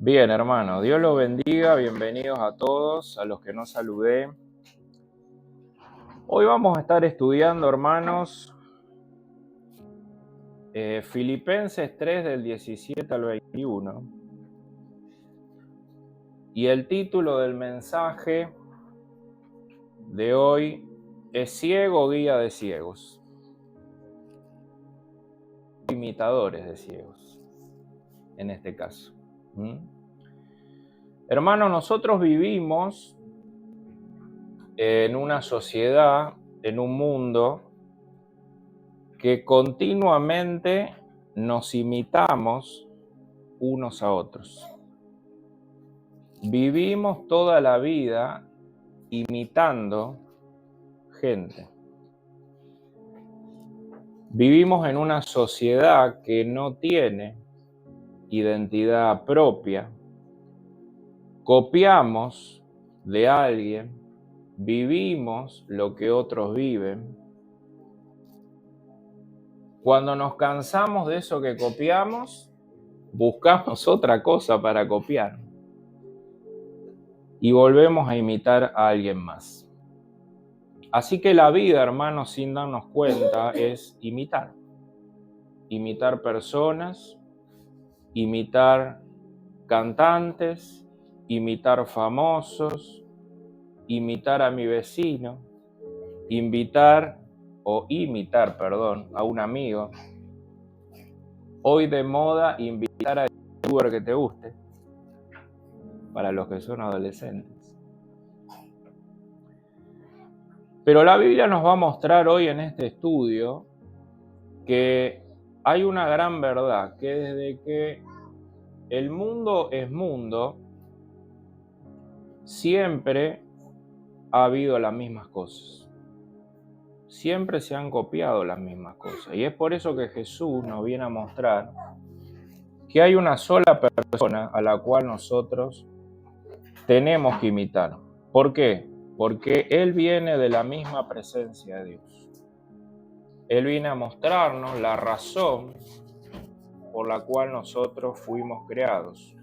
Bien, hermano, Dios los bendiga, bienvenidos a todos, a los que no saludé. Hoy vamos a estar estudiando, hermanos, Filipenses 3 del 17 al 21. Y el título del mensaje de hoy es Ciego, guía de ciegos. Imitadores de ciegos, en este caso. Hermano, nosotros vivimos en una sociedad, en un mundo que continuamente nos imitamos unos a otros. Vivimos toda la vida imitando gente. Vivimos en una sociedad que no tiene identidad propia. Copiamos de alguien, vivimos lo que otros viven. Cuando nos cansamos de eso que copiamos, buscamos otra cosa para copiar y volvemos a imitar a alguien más. Así que la vida, hermanos, sin darnos cuenta, es imitar. Imitar personas, imitar cantantes, imitar famosos, imitar a mi vecino, imitar a un amigo. Hoy de moda, invitar al youtuber que te guste, para los que son adolescentes. Pero la Biblia nos va a mostrar hoy en este estudio que hay una gran verdad, que desde que el mundo es mundo, siempre ha habido las mismas cosas. Siempre se han copiado las mismas cosas. Y es por eso que Jesús nos viene a mostrar que hay una sola persona a la cual nosotros tenemos que imitar. ¿Por qué? Porque Él viene de la misma presencia de Dios. Él viene a mostrarnos la razón por la cual nosotros fuimos creados.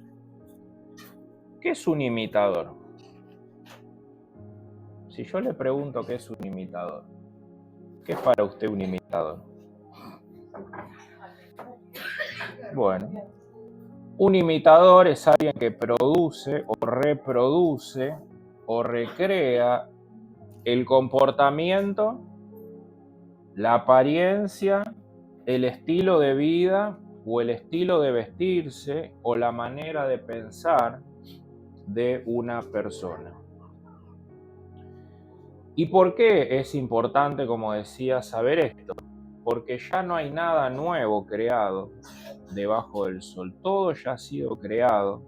¿Qué es un imitador? Si yo le pregunto qué es un imitador, ¿qué es para usted un imitador? Bueno, un imitador es alguien que produce o reproduce o recrea el comportamiento, la apariencia, el estilo de vida o el estilo de vestirse o la manera de pensar de una persona. ¿Y por qué es importante, como decía, saber esto? Porque ya no hay nada nuevo creado debajo del sol. Todo ya ha sido creado,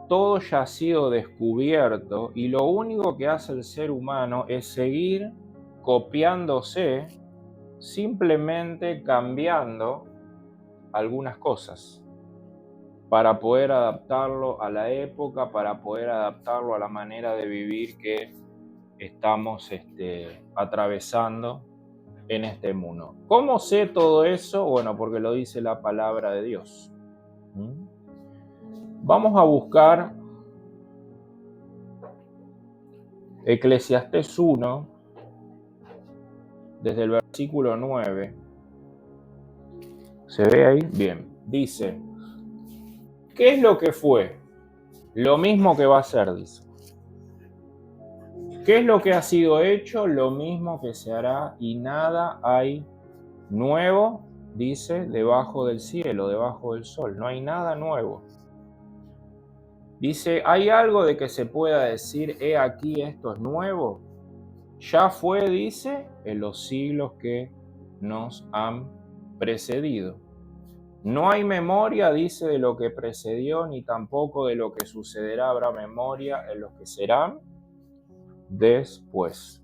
todo ya ha sido descubierto y lo único que hace el ser humano es seguir copiándose, simplemente cambiando algunas cosas para poder adaptarlo a la época, para poder adaptarlo a la manera de vivir que estamos atravesando en este mundo. ¿Cómo sé todo eso? Bueno, porque lo dice la palabra de Dios. Vamos a buscar Eclesiastés 1, desde el versículo 9. ¿Se ve ahí? Bien. Dice, ¿qué es lo que fue? Lo mismo que va a ser, dice. ¿Qué es lo que ha sido hecho? Lo mismo que se hará y nada hay nuevo, dice, debajo del cielo, debajo del sol. No hay nada nuevo. Dice, ¿hay algo de que se pueda decir, he aquí esto es nuevo? Ya fue, dice, en los siglos que nos han precedido. No hay memoria, dice, de lo que precedió, ni tampoco de lo que sucederá habrá memoria en los que serán después.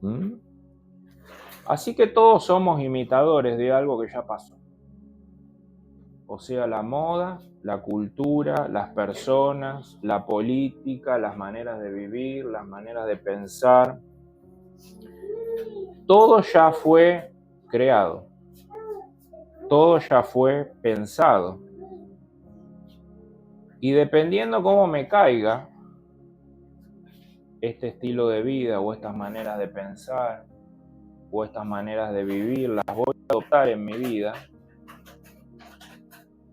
Así que todos somos imitadores de algo que ya pasó. O sea, la moda, la cultura, las personas, la política, las maneras de vivir, las maneras de pensar. Todo ya fue creado. Todo ya fue pensado. Y dependiendo cómo me caiga este estilo de vida o estas maneras de pensar o estas maneras de vivir, las voy a adoptar en mi vida.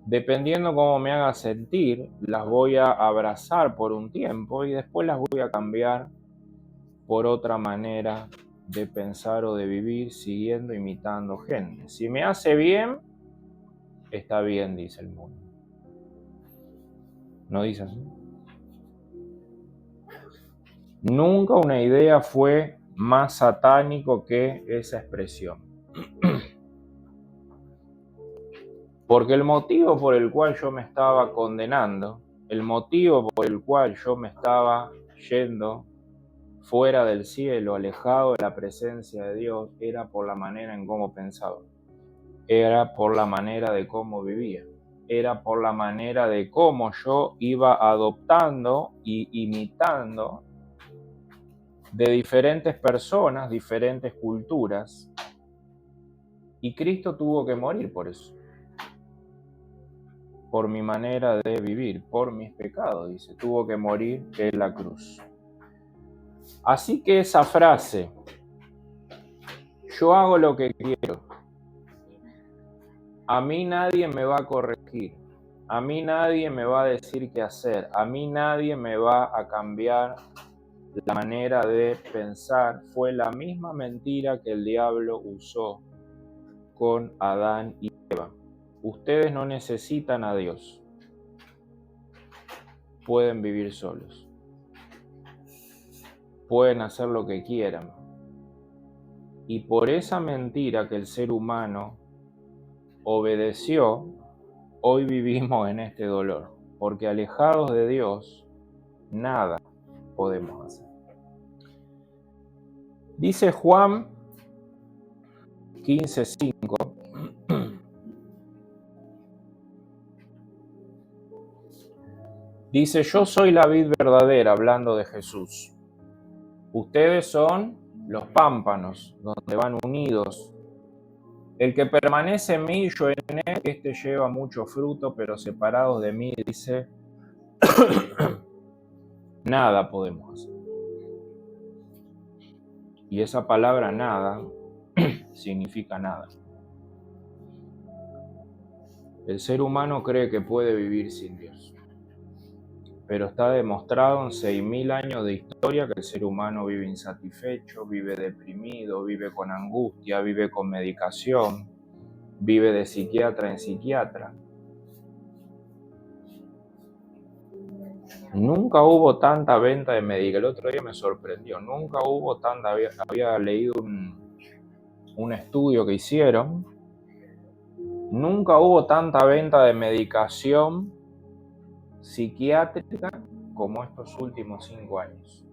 Dependiendo cómo me haga sentir, las voy a abrazar por un tiempo y después las voy a cambiar por otra manera de pensar o de vivir, siguiendo, imitando gente. Si me hace bien, está bien, dice el mundo. ¿No dice así? Nunca una idea fue más satánico que esa expresión. Porque el motivo por el cual yo me estaba condenando, el motivo por el cual yo me estaba yendo fuera del cielo, alejado de la presencia de Dios, era por la manera en cómo pensaba, era por la manera de cómo vivía, era por la manera de cómo yo iba adoptando y imitando de diferentes personas, diferentes culturas, y Cristo tuvo que morir por eso, por mi manera de vivir, por mis pecados, dice, tuvo que morir en la cruz. Así que esa frase, yo hago lo que quiero, a mí nadie me va a corregir, a mí nadie me va a decir qué hacer, a mí nadie me va a cambiar la manera de pensar, fue la misma mentira que el diablo usó con Adán y Eva. Ustedes no necesitan a Dios, pueden vivir solos, pueden hacer lo que quieran. Y por esa mentira que el ser humano obedeció, hoy vivimos en este dolor, porque alejados de Dios, nada podemos hacer. Dice Juan 15:5, dice, yo soy la vid verdadera, hablando de Jesús. Ustedes son los pámpanos, donde van unidos. El que permanece en mí y yo en él, este lleva mucho fruto, pero separados de mí, dice, nada podemos hacer. Y esa palabra nada significa nada. El ser humano cree que puede vivir sin Dios, pero está demostrado en 6.000 años de historia que el ser humano vive insatisfecho, vive deprimido, vive con angustia, vive con medicación, vive de psiquiatra en psiquiatra. Nunca hubo tanta venta de medicamentos, el otro día me sorprendió, nunca hubo tanta, había leído un estudio que hicieron, nunca hubo tanta venta de medicación psiquiátrica como estos últimos 5 años.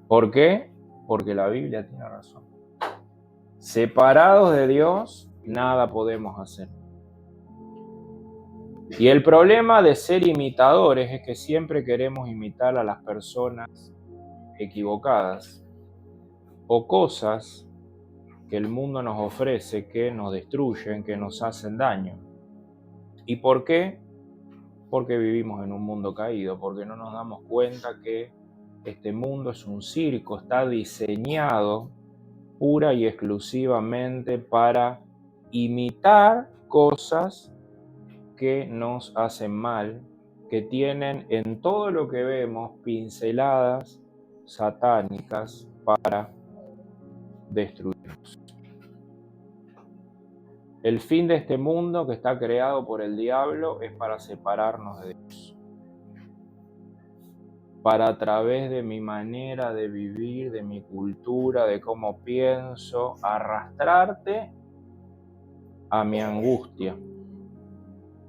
¿Por qué? Porque la Biblia tiene razón. Separados de Dios, nada podemos hacer. Y el problema de ser imitadores es que siempre queremos imitar a las personas equivocadas o cosas que el mundo nos ofrece que nos destruyen, que nos hacen daño. ¿Y por qué? Porque vivimos en un mundo caído, porque no nos damos cuenta que este mundo es un circo, está diseñado pura y exclusivamente para imitar cosas que nos hacen mal, que tienen en todo lo que vemos pinceladas satánicas para destruirnos. El fin de este mundo que está creado por el diablo es para separarnos de Dios. Para a través de mi manera de vivir, de mi cultura, de cómo pienso, arrastrarte a mi angustia.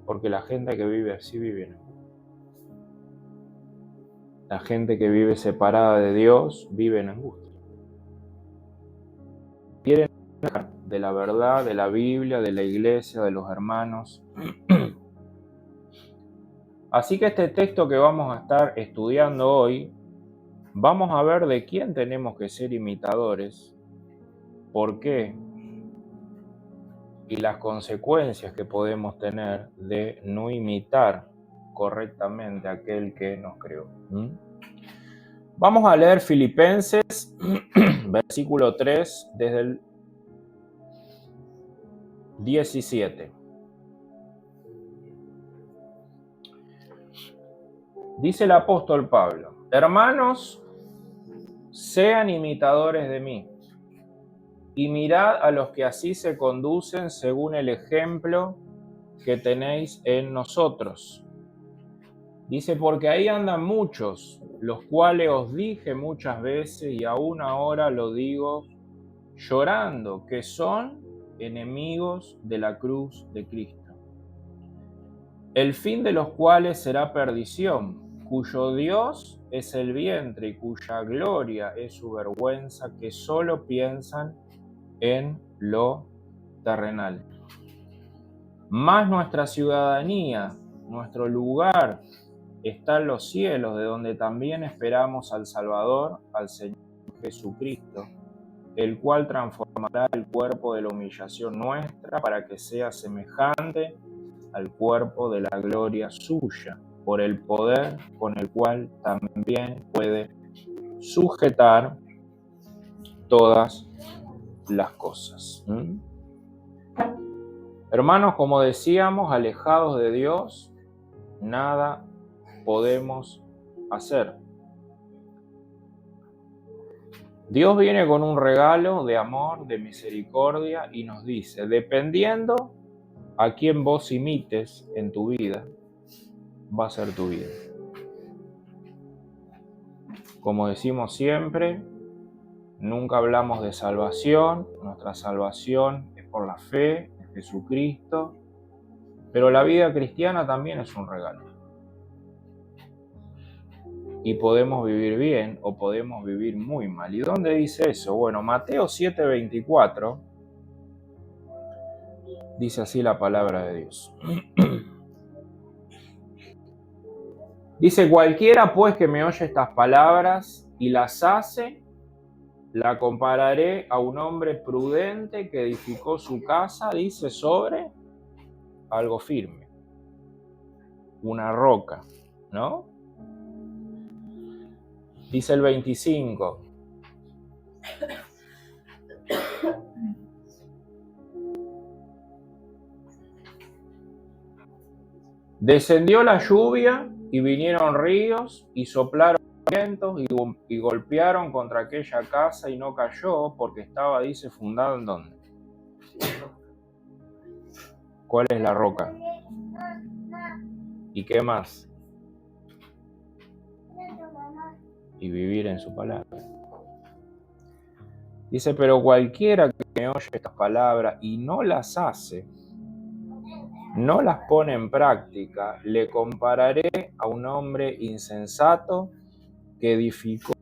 Porque la gente que vive así vive en angustia. La gente que vive separada de Dios vive en angustia. Quieren dejar de la verdad, de la Biblia, de la iglesia, de los hermanos. Así que este texto que vamos a estar estudiando hoy, vamos a ver de quién tenemos que ser imitadores, por qué y las consecuencias que podemos tener de no imitar correctamente a aquel que nos creó. Vamos a leer Filipenses, versículo 3, desde el 17. Dice el apóstol Pablo: hermanos, sean imitadores de mí, y mirad a los que así se conducen según el ejemplo que tenéis en nosotros. Dice, porque ahí andan muchos, los cuales os dije muchas veces y aún ahora lo digo llorando, que son enemigos de la cruz de Cristo, el fin de los cuales será perdición, cuyo Dios es el vientre y cuya gloria es su vergüenza, que solo piensan en lo terrenal. Mas nuestra ciudadanía, nuestro lugar, está en los cielos, de donde también esperamos al Salvador, al Señor Jesucristo, el cual transformará el cuerpo de la humillación nuestra para que sea semejante al cuerpo de la gloria suya, por el poder con el cual también puede sujetar todas las cosas. Hermanos, como decíamos, alejados de Dios, nada podemos hacer. Dios viene con un regalo de amor, de misericordia, y nos dice, dependiendo a quien vos imites en tu vida, va a ser tu vida. Como decimos siempre, nunca hablamos de salvación, nuestra salvación es por la fe en Jesucristo, pero la vida cristiana también es un regalo. Y podemos vivir bien o podemos vivir muy mal. ¿Y dónde dice eso? Bueno, Mateo 7:24 dice así la palabra de Dios. Dice, cualquiera pues que me oye estas palabras y las hace, la compararé a un hombre prudente que edificó su casa, dice, sobre algo firme, una roca, ¿no? Dice el 25. Descendió la lluvia y vinieron ríos y soplaron vientos y golpearon contra aquella casa y no cayó porque estaba, dice, fundada en ¿dónde? ¿Cuál es la roca? ¿Y qué más? Y vivir en su palabra. Dice, pero cualquiera que me oye estas palabras y no las hace, no las pone en práctica, le compararé a un hombre insensato que edificó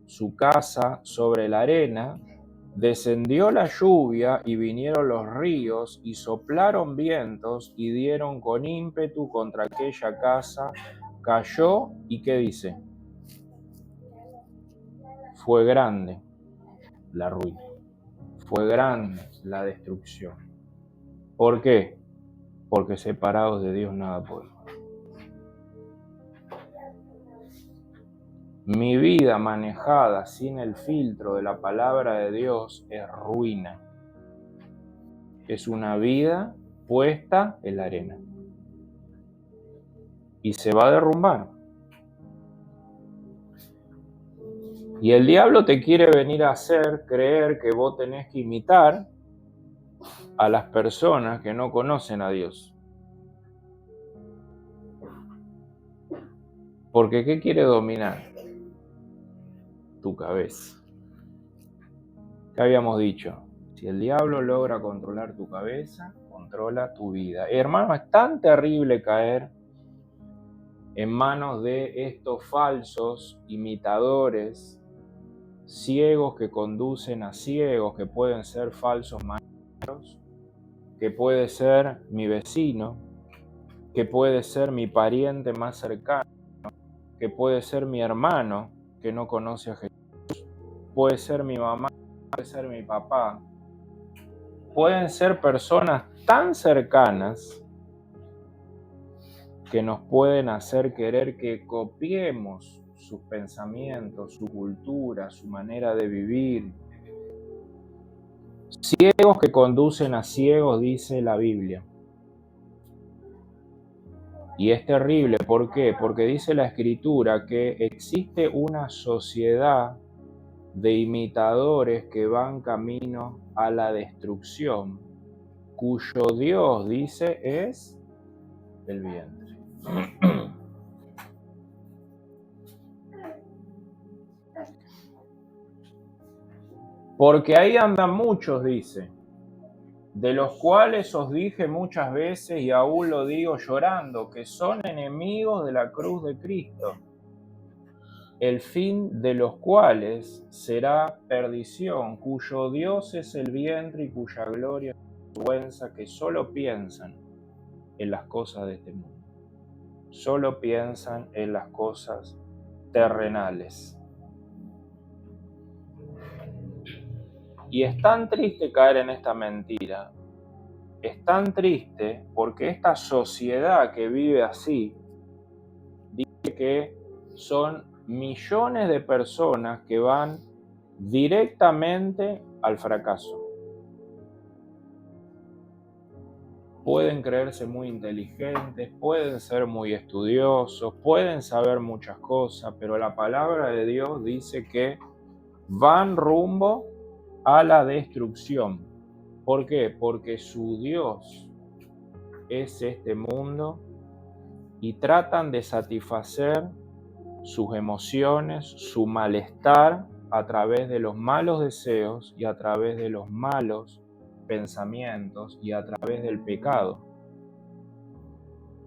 su casa sobre la arena, descendió la lluvia y vinieron los ríos y soplaron vientos y dieron con ímpetu contra aquella casa, cayó y ¿qué dice? Fue grande la ruina, fue grande la destrucción. ¿Por qué? Porque separados de Dios nada podemos. Mi vida manejada sin el filtro de la palabra de Dios es ruina. Es una vida puesta en la arena. Y se va a derrumbar. Y el diablo te quiere venir a hacer creer que vos tenés que imitar a las personas que no conocen a Dios. Porque ¿qué quiere dominar? Tu cabeza. ¿Qué habíamos dicho? Si el diablo logra controlar tu cabeza, controla tu vida. Hermano, es tan terrible caer en manos de estos falsos imitadores, ciegos que conducen a ciegos, que pueden ser falsos maestros, que puede ser mi vecino, que puede ser mi pariente más cercano, que puede ser mi hermano que no conoce a Jesús, puede ser mi mamá, puede ser mi papá. pueden ser personas tan cercanas que nos pueden hacer querer que copiemos sus pensamientos, su cultura, su manera de vivir. Ciegos que conducen a ciegos, dice la Biblia. Y es terrible, ¿por qué? Porque dice la Escritura que existe una sociedad de imitadores que van camino a la destrucción, cuyo Dios, dice, es el vientre. Porque ahí andan muchos, dice, de los cuales os dije muchas veces y aún lo digo llorando, que son enemigos de la cruz de Cristo, el fin de los cuales será perdición, cuyo Dios es el vientre y cuya gloria es vergüenza, que solo piensan en las cosas de este mundo, solo piensan en las cosas terrenales. Y es tan triste caer en esta mentira, es tan triste porque esta sociedad que vive así, dice que son millones de personas que van directamente al fracaso. Pueden creerse muy inteligentes, pueden ser muy estudiosos, pueden saber muchas cosas, pero la palabra de Dios dice que van rumbo a la destrucción. ¿Por qué? Porque su Dios es este mundo y tratan de satisfacer sus emociones, su malestar a través de los malos deseos y a través de los malos pensamientos y a través del pecado,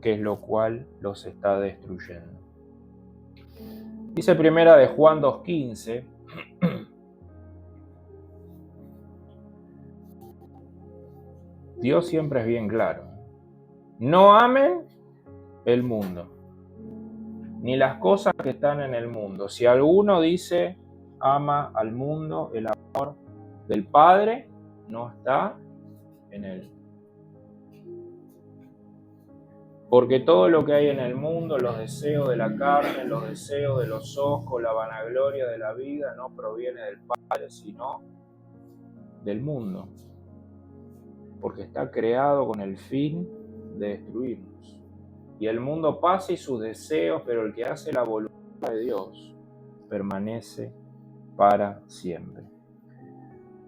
que es lo cual los está destruyendo. Dice primera de Juan 2:15, Dios siempre es bien claro. No amen el mundo, ni las cosas que están en el mundo. Si alguno dice ama al mundo, el amor del Padre no está en él. Porque todo lo que hay en el mundo, los deseos de la carne, los deseos de los ojos, la vanagloria de la vida, no proviene del Padre, sino del mundo. Porque está creado con el fin de destruirnos. Y el mundo pasa y sus deseos, pero el que hace la voluntad de Dios permanece para siempre.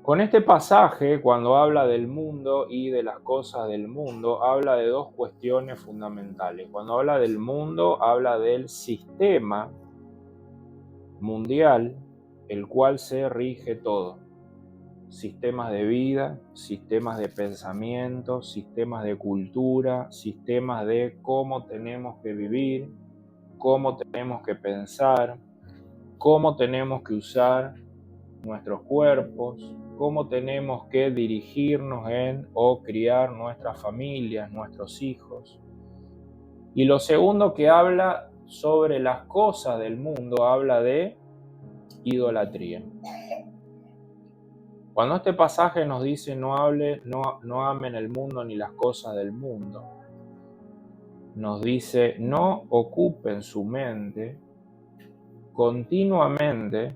Con este pasaje, cuando habla del mundo y de las cosas del mundo, habla de dos cuestiones fundamentales. Cuando habla del mundo, habla del sistema mundial, el cual se rige todo. Sistemas de vida, sistemas de pensamiento, sistemas de cultura, sistemas de cómo tenemos que vivir, cómo tenemos que pensar, cómo tenemos que usar nuestros cuerpos, cómo tenemos que dirigirnos en o criar nuestras familias, nuestros hijos. Y lo segundo que habla sobre las cosas del mundo, habla de idolatría. Cuando este pasaje nos dice no amen el mundo ni las cosas del mundo, nos dice no ocupen su mente continuamente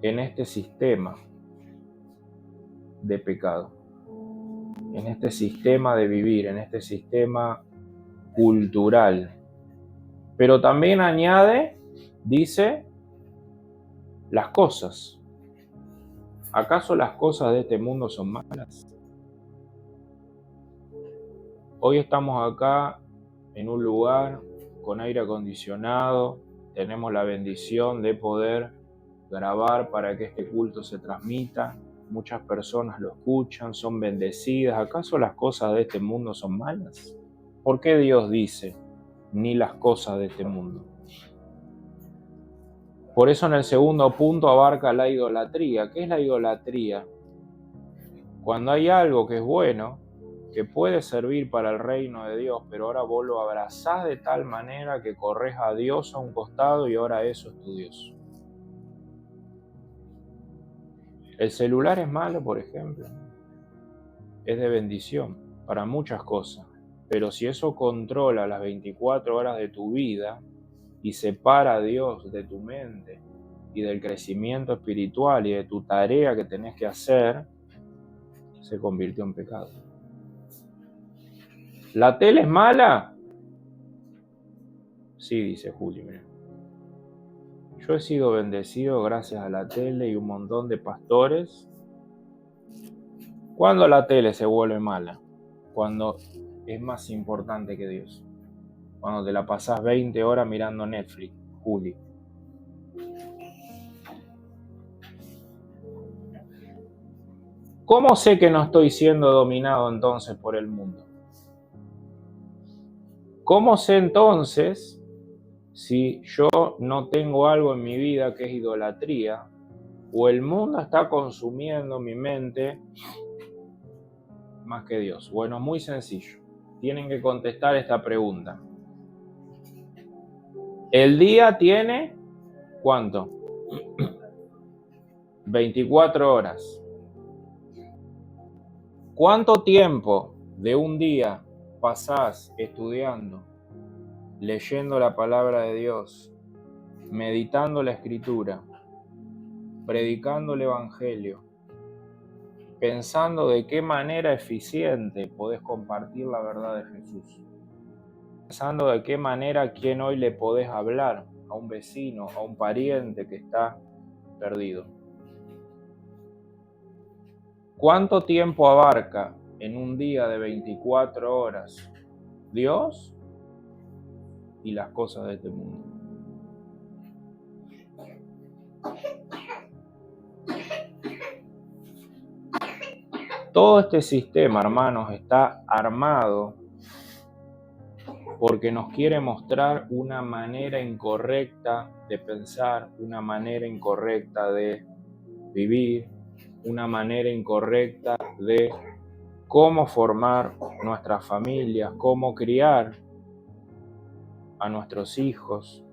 en este sistema de pecado, en este sistema de vivir, en este sistema cultural. Pero también añade, dice, las cosas. ¿Acaso las cosas de este mundo son malas? Hoy estamos acá en un lugar con aire acondicionado, tenemos la bendición de poder grabar para que este culto se transmita, muchas personas lo escuchan, son bendecidas. ¿Acaso las cosas de este mundo son malas? ¿Por qué Dios dice, ni las cosas de este mundo? Por eso en el segundo punto abarca la idolatría. ¿Qué es la idolatría? Cuando hay algo que es bueno, que puede servir para el reino de Dios, pero ahora vos lo abrazás de tal manera que corres a Dios a un costado y ahora eso es tu Dios. ¿El celular es malo, por ejemplo? es de bendición para muchas cosas. Pero si eso controla las 24 horas de tu vida y separa a Dios de tu mente y del crecimiento espiritual y de tu tarea que tenés que hacer, se convirtió en pecado. ¿La tele es mala? Sí, dice Julio. Mira. Yo he sido bendecido gracias a la tele y un montón de pastores. ¿Cuándo la tele se vuelve mala? Cuando es más importante que Dios. Cuando te la pasás 20 horas mirando Netflix, Julio. ¿Cómo sé que no estoy siendo dominado entonces por el mundo? ¿Cómo sé entonces si yo no tengo algo en mi vida que es idolatría o el mundo está consumiendo mi mente más que Dios? Bueno, muy sencillo. Tienen que contestar esta pregunta. El día tiene, ¿cuánto? 24 horas. ¿Cuánto tiempo de un día pasás estudiando, leyendo la palabra de Dios, meditando la Escritura, predicando el Evangelio, pensando de qué manera eficiente podés compartir la verdad de Jesús? Pensando de qué manera a quién hoy le podés hablar, a un vecino, a un pariente que está perdido. ¿Cuánto tiempo abarca en un día de 24 horas Dios y las cosas de este mundo? Todo este sistema, hermanos, está armado porque nos quiere mostrar una manera incorrecta de pensar, una manera incorrecta de vivir, una manera incorrecta de cómo formar nuestras familias, cómo criar a nuestros hijos.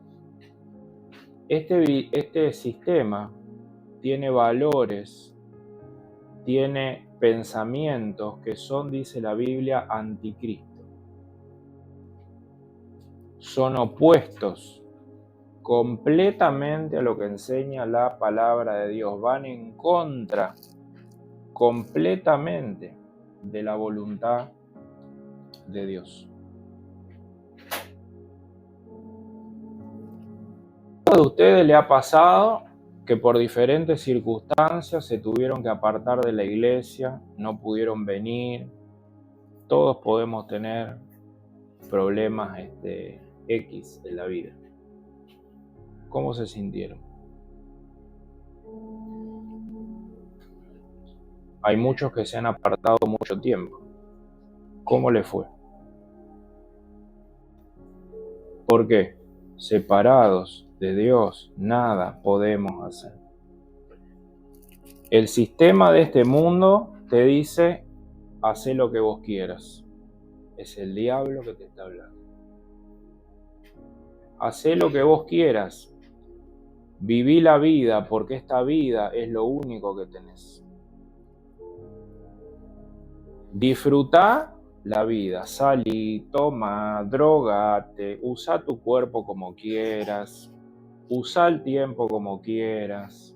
Este sistema tiene valores, tiene pensamientos que son, dice la Biblia, anticristo. Son opuestos completamente a lo que enseña la palabra de Dios. Van en contra completamente de la voluntad de Dios. ¿A todos ustedes le ha pasado que por diferentes circunstancias se tuvieron que apartar de la iglesia, no pudieron venir? Todos podemos tener problemas X en la vida. ¿Cómo se sintieron? Hay muchos que se han apartado mucho tiempo. ¿Cómo le fue? ¿Por qué? Separados de Dios, nada podemos hacer. El sistema de este mundo te dice, haz lo que vos quieras. Es el diablo que te está hablando. Haz lo que vos quieras. Viví la vida porque esta vida es lo único que tenés. Disfrutá la vida. Salí, toma, drogate, usa tu cuerpo como quieras. Usa el tiempo como quieras.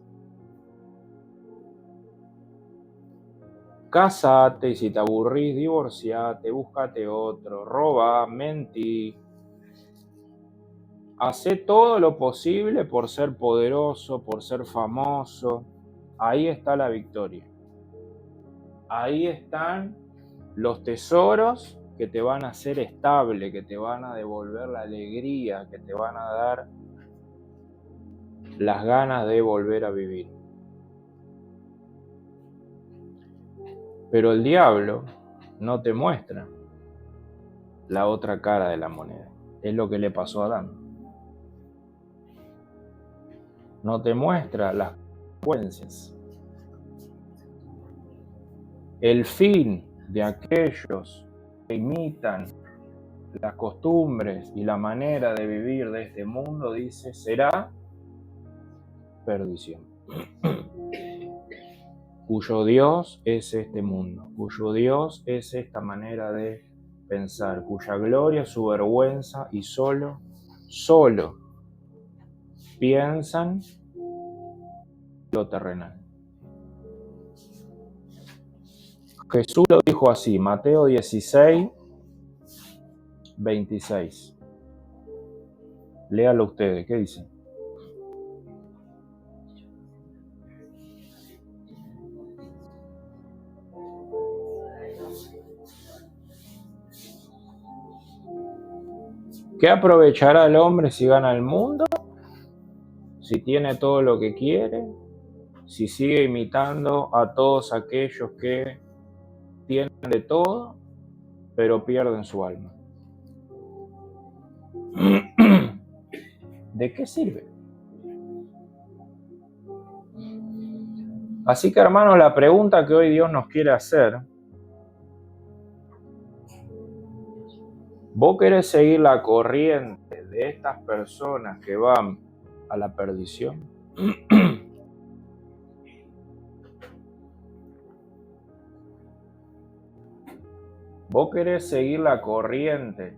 Casate y si te aburrís, divorciate, búscate otro, robá, mentí. Hacé todo lo posible por ser poderoso, por ser famoso. Ahí está la victoria. Ahí están los tesoros que te van a hacer estable, que te van a devolver la alegría, que te van a dar las ganas de volver a vivir. Pero el diablo no te muestra la otra cara de la moneda. Es lo que le pasó a Adán. No te muestra las consecuencias. El fin de aquellos que imitan las costumbres y la manera de vivir de este mundo, dice, será perdición. cuyo Dios es este mundo, cuyo Dios es esta manera de pensar, cuya gloria, su vergüenza y solo piensan lo terrenal. Jesús lo dijo así, Mateo 16, 26. Léalo ustedes, ¿qué dice? ¿Qué aprovechará el hombre si gana el mundo? Si tiene todo lo que quiere, si sigue imitando a todos aquellos que tienen de todo, pero pierden su alma. ¿De qué sirve? Así que, hermanos, la pregunta que hoy Dios nos quiere hacer: ¿vos querés seguir la corriente de estas personas que van a la perdición? ¿Vos querés seguir la corriente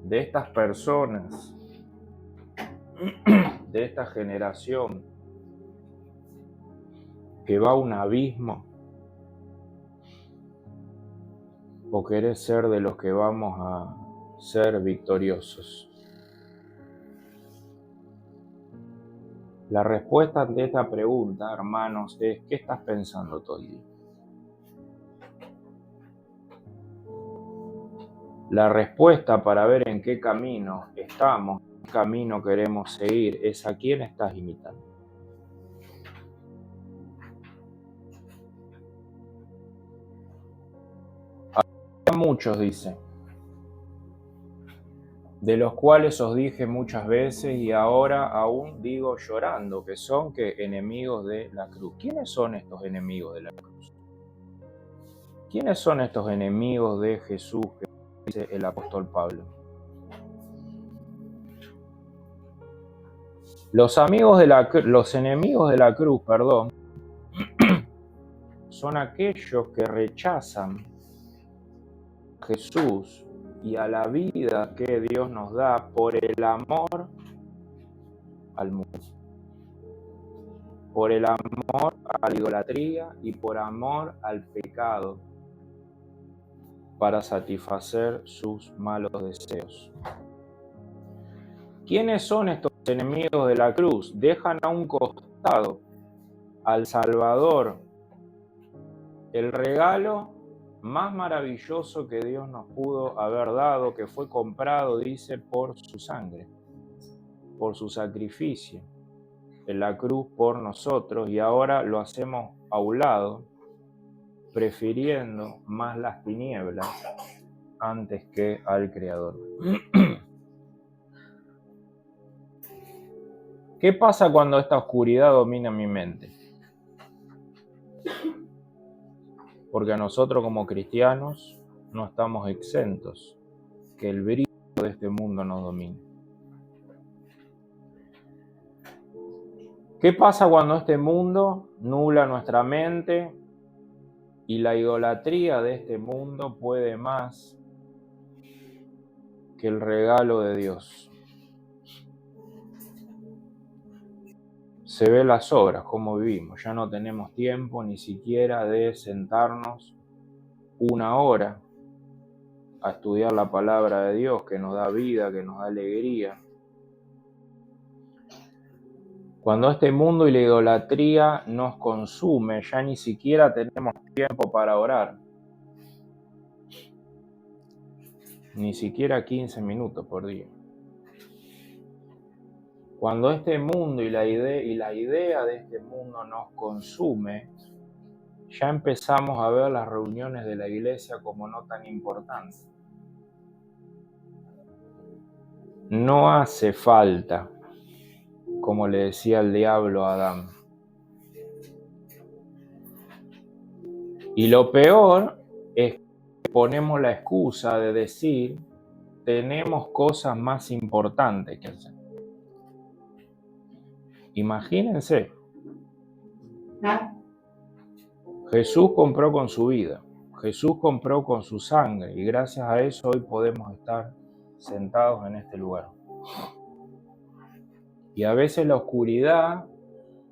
de estas personas, de esta generación que va a un abismo? ¿O querés ser de los que vamos a ser victoriosos? La respuesta ante esta pregunta, hermanos, es: ¿qué estás pensando todo el día? La respuesta para ver en qué camino estamos, qué camino queremos seguir, es a quién estás imitando. Hay muchos, dice, de los cuales os dije muchas veces y ahora aún digo llorando, que son enemigos de la cruz. ¿Quiénes son estos enemigos de la cruz? ¿Quiénes son estos enemigos de Jesús, que dice el apóstol Pablo? Los enemigos de la cruz, son aquellos que rechazan a Jesús y a la vida que Dios nos da por el amor al mundo, por el amor a la idolatría y por amor al pecado, para satisfacer sus malos deseos. ¿Quiénes son estos enemigos de la cruz? Dejan a un costado al Salvador, el regalo más maravilloso que Dios nos pudo haber dado, que fue comprado, dice, por su sangre, por su sacrificio en la cruz por nosotros, y ahora lo hacemos a un lado, prefiriendo más las tinieblas antes que al Creador. ¿Qué pasa cuando esta oscuridad domina mi mente? Porque nosotros como cristianos no estamos exentos que el brillo de este mundo nos domine. ¿Qué pasa cuando este mundo nubla nuestra mente y la idolatría de este mundo puede más que el regalo de Dios? Se ve las obras, cómo vivimos. Ya no tenemos tiempo ni siquiera de sentarnos una hora a estudiar la palabra de Dios, que nos da vida, que nos da alegría. Cuando este mundo y la idolatría nos consume, ya ni siquiera tenemos tiempo para orar. Ni siquiera 15 minutos por día. Cuando este mundo y la idea de este mundo nos consume, ya empezamos a ver las reuniones de la iglesia como no tan importantes. No hace falta, como le decía el diablo a Adán. Y lo peor es que ponemos la excusa de decir: tenemos cosas más importantes que hacer. Imagínense, Jesús compró con su vida, Jesús compró con su sangre y gracias a eso hoy podemos estar sentados en este lugar. Y a veces la oscuridad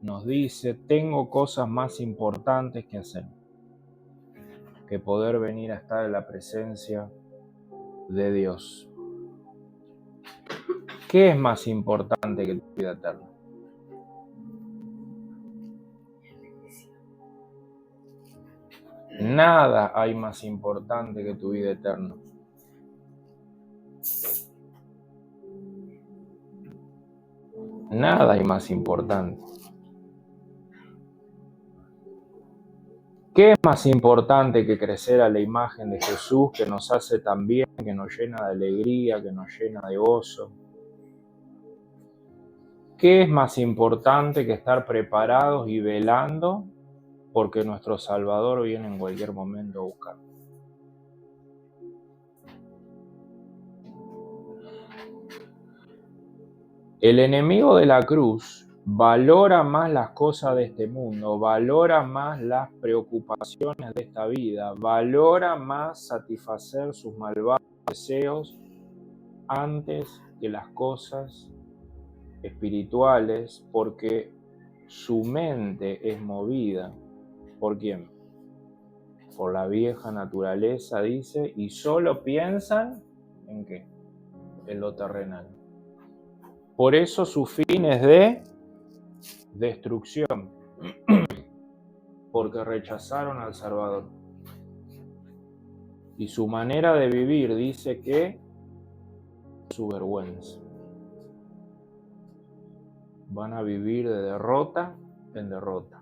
nos dice, tengo cosas más importantes que hacer que poder venir a estar en la presencia de Dios. ¿Qué es más importante que tu vida eterna? Nada hay más importante que tu vida eterna. Nada hay más importante. ¿Qué es más importante que crecer a la imagen de Jesús, que nos hace tan bien, que nos llena de alegría, que nos llena de gozo? ¿Qué es más importante que estar preparados y velando porque nuestro Salvador viene en cualquier momento a buscar? El enemigo de la cruz valora más las cosas de este mundo, valora más las preocupaciones de esta vida, valora más satisfacer sus malvados deseos antes que las cosas espirituales, porque su mente es movida. ¿Por quién? Por la vieja naturaleza, dice, y solo piensan ¿en qué? En lo terrenal. Por eso su fin es de destrucción, porque rechazaron al Salvador. Y su manera de vivir dice que su vergüenza. Van a vivir de derrota en derrota.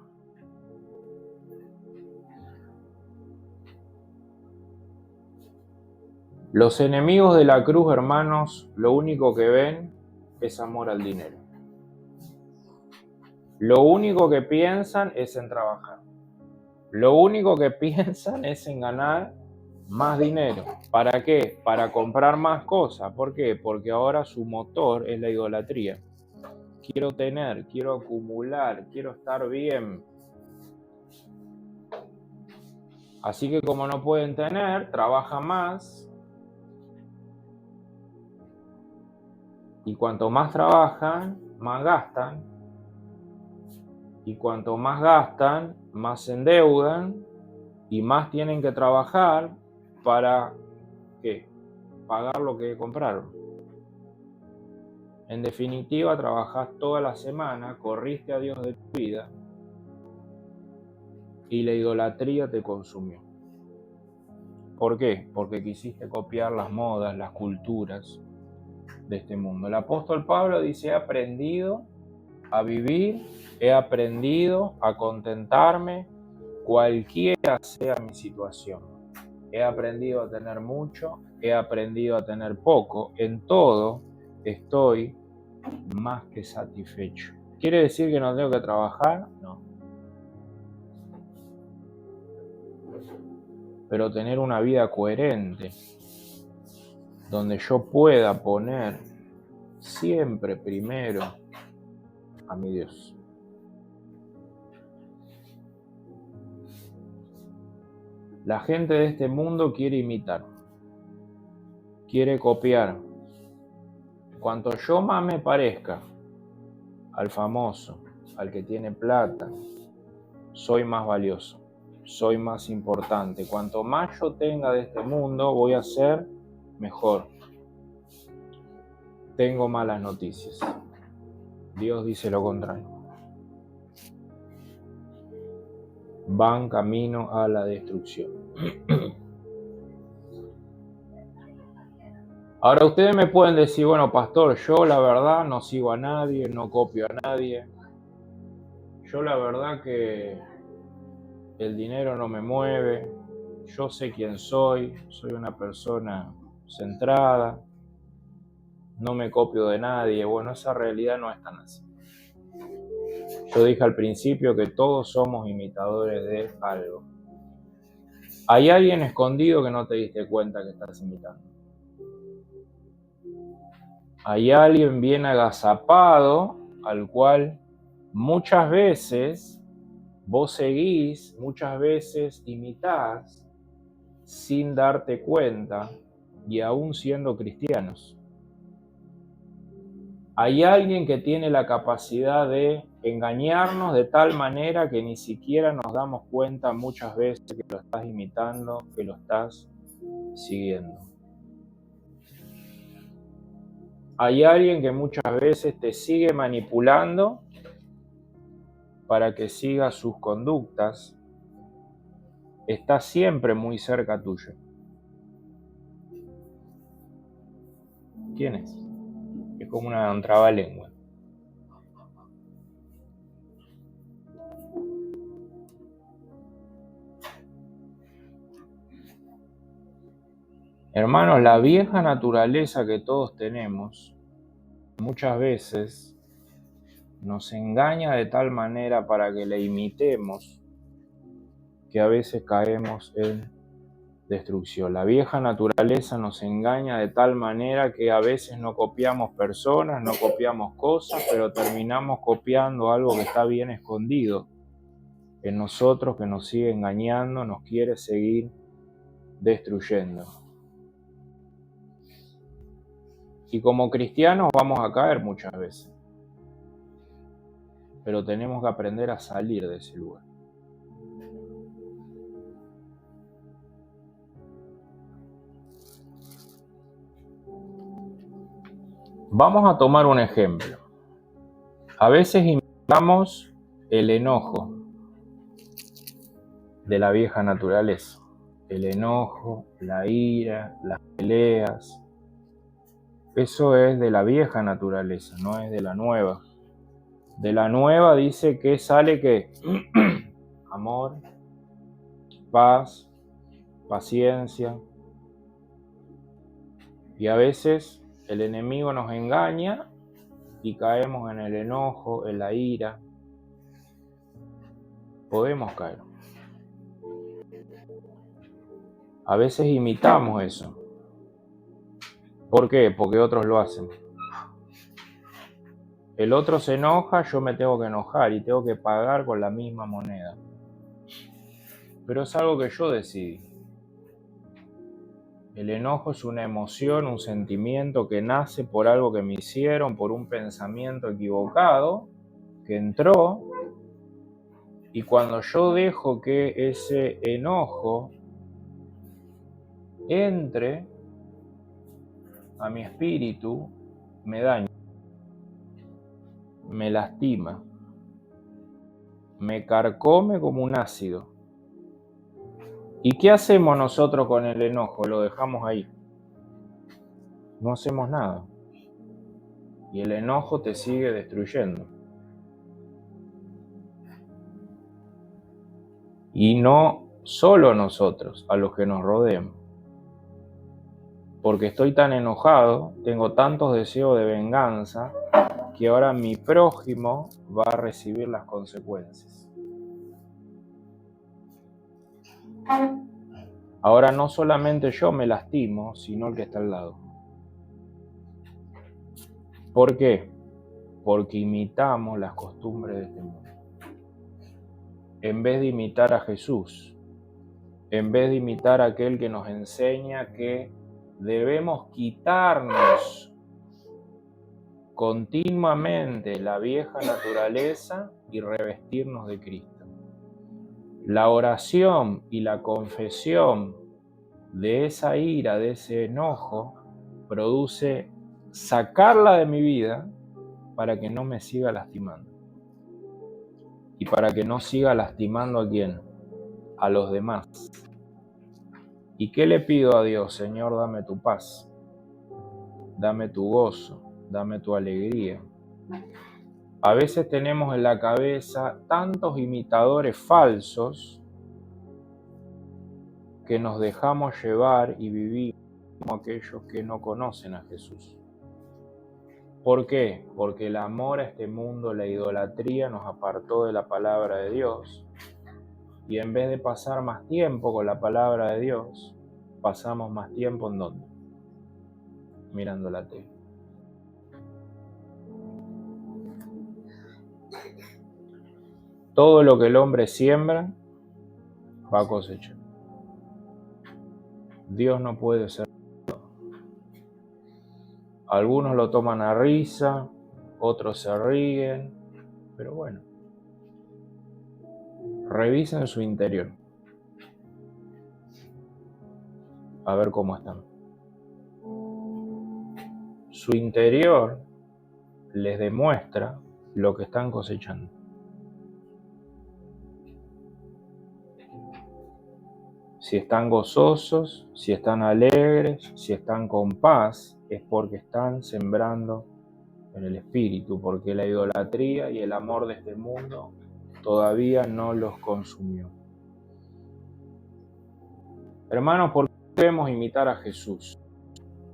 Los enemigos de la cruz, hermanos, lo único que ven es amor al dinero. Lo único que piensan es en trabajar. Lo único que piensan es en ganar más dinero. ¿Para qué? Para comprar más cosas. ¿Por qué? Porque ahora su motor es la idolatría. Quiero tener, quiero acumular, quiero estar bien. Así que como no pueden tener, trabajan más. Y cuanto más trabajan, más gastan. Y cuanto más gastan, más se endeudan. Y más tienen que trabajar para, ¿qué? Pagar lo que compraron. En definitiva, trabajás toda la semana, corriste a Dios de tu vida y la idolatría te consumió. ¿Por qué? Porque quisiste copiar las modas, las culturas de este mundo. El apóstol Pablo dice, he aprendido a vivir, he aprendido a contentarme, cualquiera sea mi situación. He aprendido a tener mucho, he aprendido a tener poco. En todo estoy más que satisfecho. ¿Quiere decir que no tengo que trabajar? No. Pero tener una vida coherente, donde yo pueda poner siempre primero a mi Dios. La gente de este mundo quiere imitar, quiere copiar. Cuanto yo más me parezca al famoso, al que tiene plata, soy más valioso, soy más importante. Cuanto más yo tenga de este mundo, voy a ser mejor. Tengo malas noticias. Dios dice lo contrario. Van camino a la destrucción. Ahora ustedes me pueden decir, bueno, pastor, yo la verdad no sigo a nadie, no copio a nadie. Yo la verdad que el dinero no me mueve. Yo sé quién soy una persona centrada, no me copio de nadie. Bueno, esa realidad no es tan así. Yo dije al principio que todos somos imitadores de algo. Hay alguien escondido que no te diste cuenta que estás imitando. Hay alguien bien agazapado al cual muchas veces Vos seguís, muchas veces imitás sin darte cuenta y aún siendo cristianos. Hay alguien que tiene la capacidad de engañarnos de tal manera que ni siquiera nos damos cuenta muchas veces que lo estás imitando, que lo estás siguiendo. Hay alguien que muchas veces te sigue manipulando para que sigas sus conductas. Está siempre muy cerca tuyo. ¿Quién es? Es como un trabalengua. Hermanos, la vieja naturaleza que todos tenemos muchas veces nos engaña de tal manera para que la imitemos que a veces caemos en destrucción. La vieja naturaleza nos engaña de tal manera que a veces no copiamos personas, no copiamos cosas, pero terminamos copiando algo que está bien escondido en nosotros, que nos sigue engañando, nos quiere seguir destruyendo. Y como cristianos vamos a caer muchas veces, pero tenemos que aprender a salir de ese lugar. Vamos a tomar un ejemplo. A veces imitamos el enojo de la vieja naturaleza. El enojo, la ira, las peleas. Eso es de la vieja naturaleza, no es de la nueva. De la nueva dice que sale que amor, paz, paciencia. Y a veces el enemigo nos engaña y caemos en el enojo, en la ira. Podemos caer. A veces imitamos eso. ¿Por qué? Porque otros lo hacen. El otro se enoja, yo me tengo que enojar y tengo que pagar con la misma moneda. Pero es algo que yo decidí. El enojo es una emoción, un sentimiento que nace por algo que me hicieron, por un pensamiento equivocado que entró. Y cuando yo dejo que ese enojo entre a mi espíritu, me daña, me lastima, me carcome como un ácido. ¿Y qué hacemos nosotros con el enojo? Lo dejamos ahí. No hacemos nada. Y el enojo te sigue destruyendo. Y no solo nosotros, a los que nos rodean. Porque estoy tan enojado, tengo tantos deseos de venganza, que ahora mi prójimo va a recibir las consecuencias. Ahora no solamente yo me lastimo, sino el que está al lado. ¿Por qué? Porque imitamos las costumbres de este mundo. En vez de imitar a Jesús, en vez de imitar a aquel que nos enseña que debemos quitarnos continuamente la vieja naturaleza y revestirnos de Cristo. La oración y la confesión de esa ira, de ese enojo, produce sacarla de mi vida para que no me siga lastimando. Y para que no siga lastimando a quién, a los demás. ¿Y qué le pido a Dios? Señor, dame tu paz, dame tu gozo, dame tu alegría. A veces tenemos en la cabeza tantos imitadores falsos que nos dejamos llevar y vivir como aquellos que no conocen a Jesús. ¿Por qué? Porque el amor a este mundo, la idolatría, nos apartó de la palabra de Dios. Y en vez de pasar más tiempo con la palabra de Dios, pasamos más tiempo ¿en dónde? Mirando la tele. Todo lo que el hombre siembra va a cosechar. Dios no puede ser. Algunos lo toman a risa, otros se ríen, pero bueno, revisen su interior, a ver cómo están. Su interior les demuestra lo que están cosechando. Si están gozosos, si están alegres, si están con paz, es porque están sembrando en el espíritu, porque la idolatría y el amor de este mundo todavía no los consumió. Hermanos, ¿por qué debemos imitar a Jesús?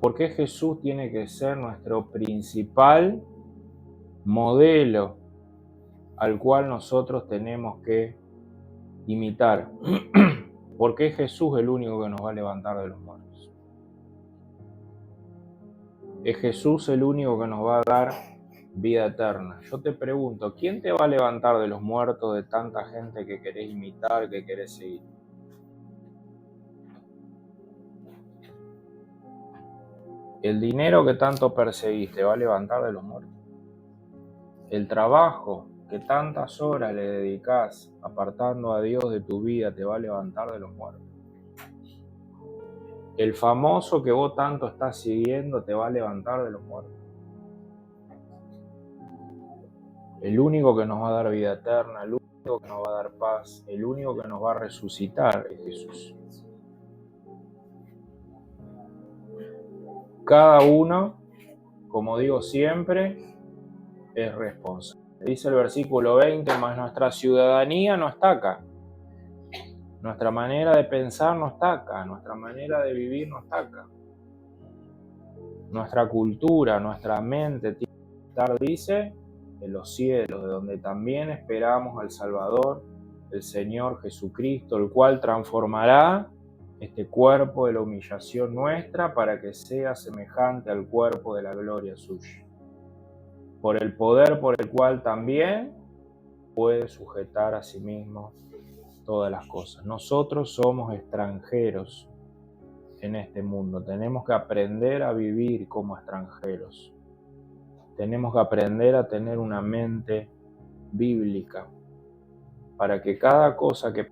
¿Por qué Jesús tiene que ser nuestro principal modelo al cual nosotros tenemos que imitar? ¿Por qué Jesús es el único que nos va a levantar de los muertos? Es Jesús el único que nos va a dar vida eterna. Yo te pregunto, ¿quién te va a levantar de los muertos de tanta gente que querés imitar, que querés seguir? ¿El dinero que tanto perseguís te va a levantar de los muertos? ¿El trabajo que tantas horas le dedicás apartando a Dios de tu vida te va a levantar de los muertos? ¿El famoso que vos tanto estás siguiendo te va a levantar de los muertos? El único que nos va a dar vida eterna, el único que nos va a dar paz, el único que nos va a resucitar es Jesús. Cada uno, como digo siempre, es responsable. Dice el versículo 20, más nuestra ciudadanía no está acá. Nuestra manera de pensar no está acá, nuestra manera de vivir no está acá. Nuestra cultura, nuestra mente tiene que estar, dice, en los cielos, de donde también esperamos al Salvador, el Señor Jesucristo, el cual transformará este cuerpo de la humillación nuestra para que sea semejante al cuerpo de la gloria suya. Por el poder por el cual también puede sujetar a sí mismo todas las cosas. Nosotros somos extranjeros en este mundo. Tenemos que aprender a vivir como extranjeros. Tenemos que aprender a tener una mente bíblica para que cada cosa que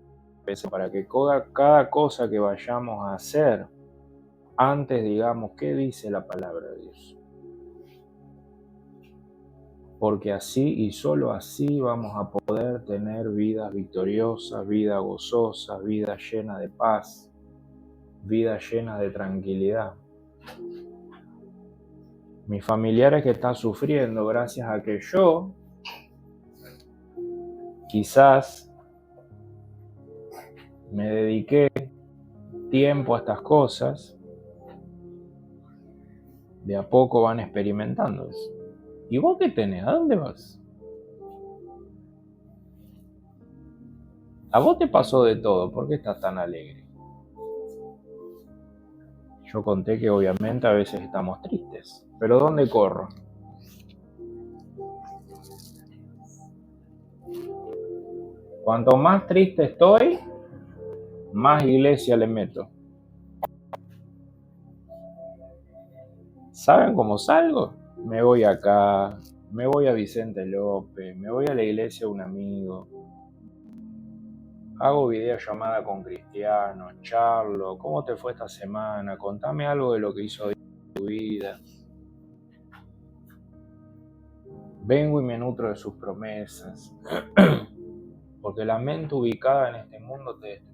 cada cosa que vayamos a hacer, antes digamos qué dice la palabra de Dios. Porque así y solo así vamos a poder tener vidas victoriosas, vida gozosa, vida llena de paz, vida llena de tranquilidad. Mis familiares que están sufriendo gracias a que yo quizás me dediqué tiempo a estas cosas, de a poco van experimentando eso. ¿Y vos qué tenés? ¿A dónde vas? A vos te pasó de todo, ¿por qué estás tan alegre? Yo conté que obviamente a veces estamos tristes, pero ¿dónde corro? Cuanto más triste estoy, más iglesia le meto. ¿Saben cómo salgo? Me voy acá, me voy a Vicente López, me voy a la iglesia de un amigo, hago videollamada con cristianos, charlo, ¿cómo te fue esta semana? Contame algo de lo que hizo Dios en tu vida. Vengo y me nutro de sus promesas, porque la mente ubicada en este mundo te destruye.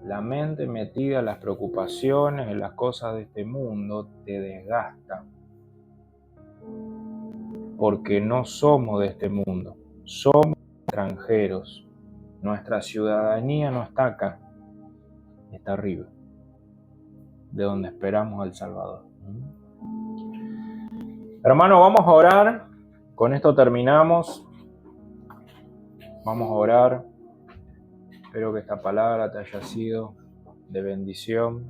La mente metida en las preocupaciones, en las cosas de este mundo, te desgasta. Porque no somos de este mundo, somos extranjeros. Nuestra ciudadanía no está acá, está arriba, de donde esperamos al Salvador. Hermano, vamos a orar. Con esto terminamos. Vamos a orar. Espero que esta palabra te haya sido de bendición.